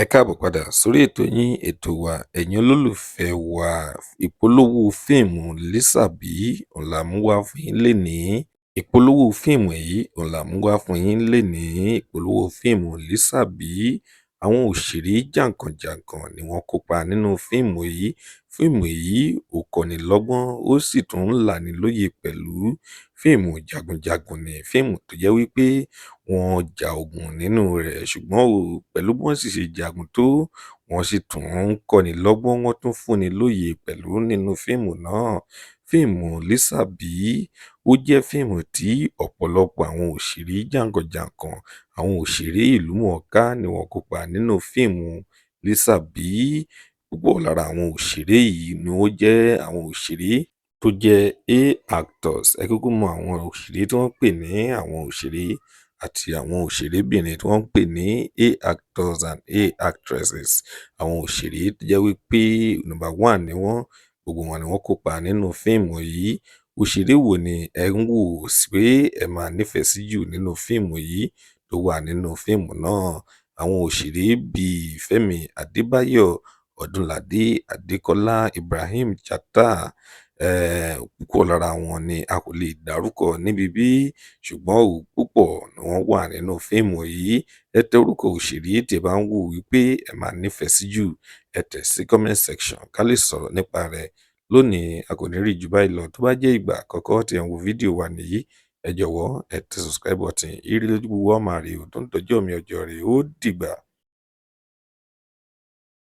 Ẹ káàbọ̀ padà sórí ètò yín ètò wa ẹ̀yin olólùfẹ́ wa. Ìpolówó fíìmù Lísàbí òun là mú wá fún yín lénìí. Ìpolówó fíìmù yìí òun là mú wá fún yín lénìí. Ìpolówó fíìmù Lísàbí. Àwọn òṣèré jàǹkànjàǹkàn ni wọ́n kópa nínú fíìmù yìí. Fíìmù yìí ò kọ́ni lọ́gbọ́n, ó sì tún ń lani lóye pẹ̀lú. Fíìmù jagunjagun ni fíìmù tó jẹ́ wípé wọ́n ja ogun nínú rẹ̀, ṣùgbọ́n pẹ̀lú bí wọ́n sì ṣe jagun tó, wọ́n sì tún ń kọ́ni lọ́gbọ́n, wọ́n tún fúnni lóye pẹ̀lú nínú fíìmù náà. Fíìmù Lísàbí ó jẹ́ fíìmù tí ọ̀pọ̀lọpọ̀ àwọn òṣèré jàǹkànjàǹkàn, àwọn òṣèré ìlúmọ̀ọ́ká ni wọ́n kópa nínú fíìmù Lísàbí. Púpọ̀ lára àwọn òṣèré yìí ni ó jẹ́ àwọn òṣèré tó jẹ́ A-actors. Ẹ kúkú mọ àwọn òṣèré tí wọ́n pè ní àwọn òṣèré àti àwọn òṣèrébìnrin tí wọ́n ń pè ní A-actors and A-actresses. Àwọn òṣèré tó jẹ́ wípé number one ni wọ́n, gbogbo wọn ni wọ́n kópa nínú fíìmù yìí. Òṣèré wo ni ẹ ń wò pé ẹ máa nífẹ̀ẹ́ sí jù nínú fíìmù yìí tó wà nínú fíìmù náà? Àwọn òṣèré bíi Fẹ́mi Adébáyọ̀, Ọdúnládé Adékọ́lá, Ibrahim Chatta, púpọ̀ lára wọn ni a kò lè dárúkọ níbi bí, ṣùgbọ́n púpọ̀ ni wọ́n wà nínú fíìmù yìí. Ẹ tẹ orúkọ òṣèré tí ẹ bá ń wò wípé ẹ máa nífẹ̀ẹ́ sí jù, ẹ tẹ̀ sí comment section ká lè sọ̀rọ̀ nípa rẹ̀. Lónìí a kò ní rí jù báyìí lọ. Tó bá jẹ́ ìgbà àkọ́kọ́ tí ẹ ń wo fídíò wa nìyí, ẹ jọ̀wọ́ ẹ tẹ subscribe button. Ire lójú gbogbo wa máa rí o, tó ń tọ́jú mi ọjọ́ rẹ̀ ó dìgbà.